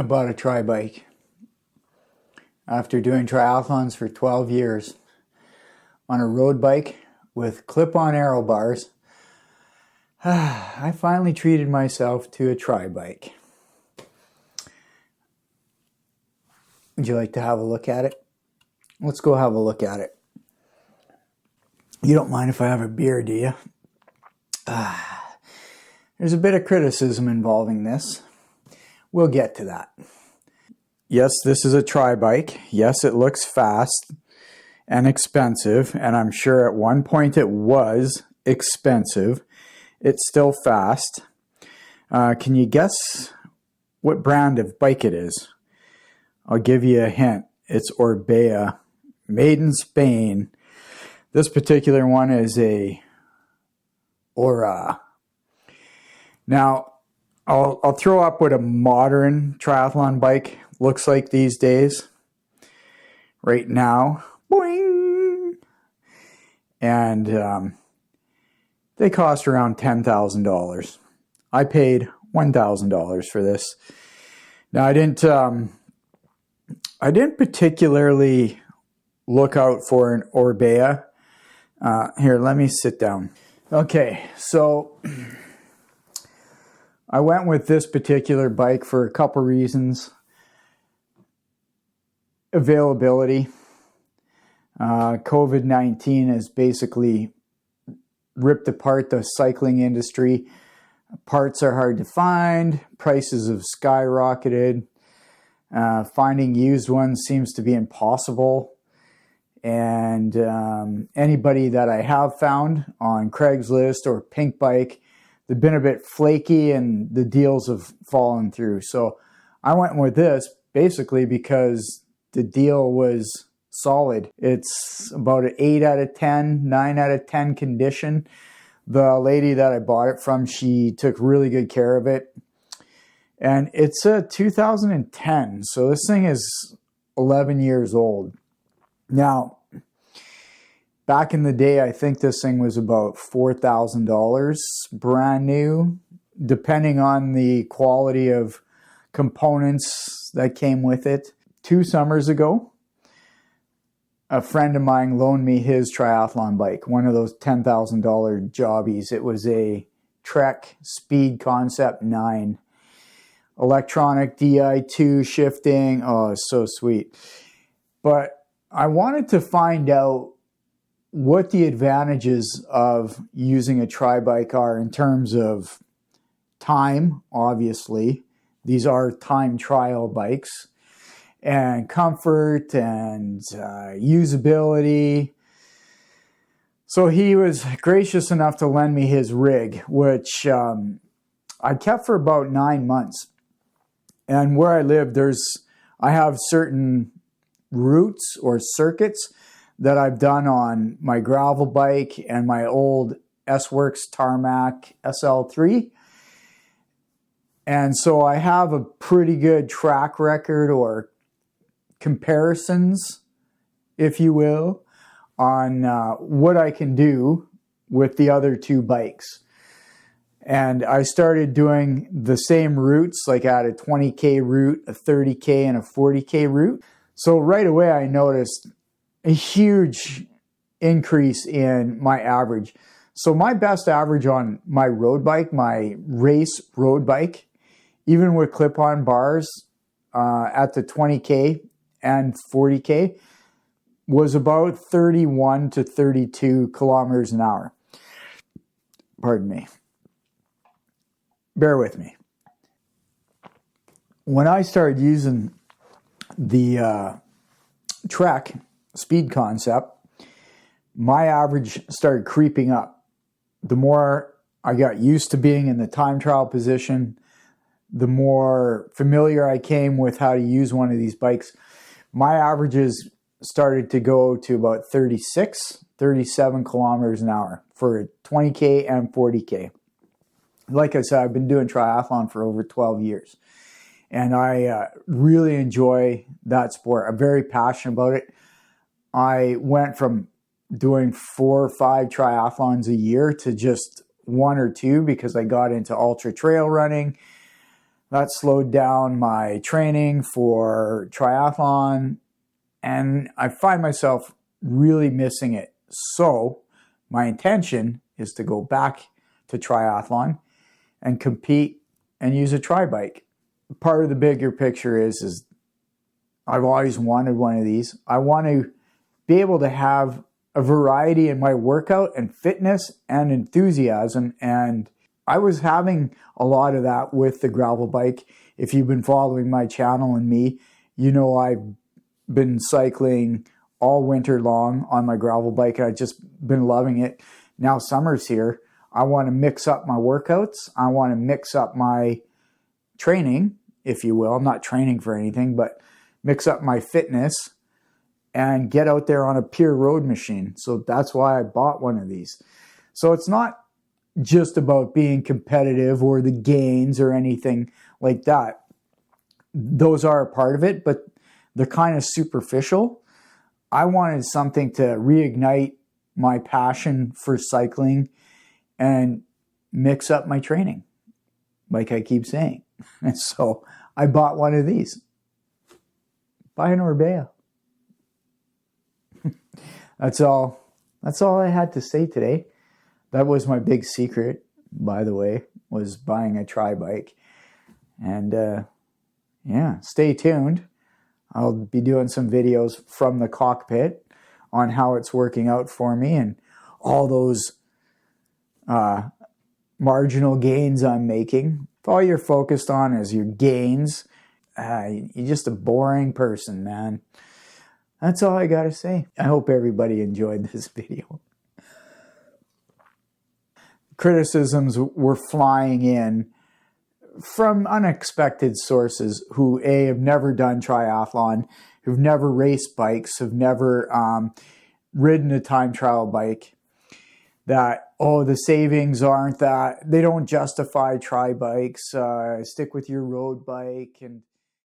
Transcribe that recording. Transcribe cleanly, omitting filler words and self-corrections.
I bought a tri bike after doing triathlons for 12 years on a road bike with clip-on aero bars. I finally treated myself to a tri bike. Would you like to have a look at it? Let's go have a look at it. You don't mind if I have a beer, do you? There's a bit of criticism involving this. We'll get to that. Yes, this is a tri bike. Yes, it looks fast and expensive, and I'm sure at one point it was expensive. It's still fast. Can you guess what brand of bike it is? I'll give you a hint. It's Orbea, made in Spain. This particular one is a Ora. Now, I'll throw up what a modern triathlon bike looks like these days. Right now, boing! And they cost around $10,000. I paid $1,000 for this. Now, I didn't particularly look out for an Orbea. Here, let me sit down. Okay, so I went with this particular bike for a couple reasons. Availability. COVID-19 has basically ripped apart the cycling industry. Parts are hard to find. Prices have skyrocketed. Finding used ones seems to be impossible. And anybody that I have found on Craigslist or Pink Bike, they've been a bit flaky and the deals have fallen through. So I went with this basically because the deal was solid. It's about an 8 out of 10, 9 out of 10 condition. The lady that I bought it from, she took really good care of it. And it's a 2010, so this thing is 11 years old. Now, back in the day, I think this thing was about $4,000 brand new, depending on the quality of components that came with it. 2 summers ago, a friend of mine loaned me his triathlon bike, one of those $10,000 jobbies. It was a Trek Speed Concept 9. Electronic Di2 shifting. Oh, it's so sweet. But I wanted to find out what the advantages of using a tri bike are in terms of time, obviously. These are time trial bikes. And comfort and usability. So he was gracious enough to lend me his rig, which I kept for about 9 months. And where I live, I have certain routes or circuits that I've done on my gravel bike and my old S-Works Tarmac SL3. And so I have a pretty good track record or comparisons, if you will, on what I can do with the other 2 bikes. And I started doing the same routes, like I had a 20K route, a 30K, and a 40K route. So right away I noticed a huge increase in my average. So my best average on my road bike, my race road bike, even with clip-on bars at the 20K and 40K, was about 31 to 32 kilometers an hour. Pardon me. Bear with me. When I started using the Trek Speed Concept, my average started creeping up. The more I got used to being in the time trial position, the more familiar I came with how to use one of these bikes. My averages started to go to about 36, 37 kilometers an hour for 20K and 40K. Like I said, I've been doing triathlon for over 12 years. And I really enjoy that sport. I'm very passionate about it. I went from doing 4 or 5 triathlons a year to just 1 or 2 because I got into ultra trail running. That slowed down my training for triathlon, and I find myself really missing it. So my intention is to go back to triathlon and compete and use a tri bike. Part of the bigger picture is I've always wanted one of these. I want to be able to have a variety in my workout and fitness and enthusiasm, and I was having a lot of that with the gravel bike. If you've been following my channel and me, you know I've been cycling all winter long on my gravel bike, and I've just been loving it. Now summer's here. I want to mix up my workouts. I want to mix up my training, if you will. I'm not training for anything, but mix up my fitness and get out there on a pure road machine. So that's why I bought one of these. So it's not just about being competitive or the gains or anything like that. Those are a part of it, but they're kind of superficial. I wanted something to reignite my passion for cycling and mix up my training, like I keep saying. And so I bought one of these. Buy an Orbea. That's all I had to say today. That was my big secret, by the way, was buying a tri bike. And yeah, stay tuned. I'll be doing some videos from the cockpit on how it's working out for me and all those marginal gains I'm making. If all you're focused on is your gains, you're just a boring person, man. That's all I gotta say. I hope everybody enjoyed this video. Criticisms were flying in from unexpected sources who have never done triathlon, who've never raced bikes, have never ridden a time trial bike, that, oh, the savings aren't that, they don't justify tri bikes, stick with your road bike. And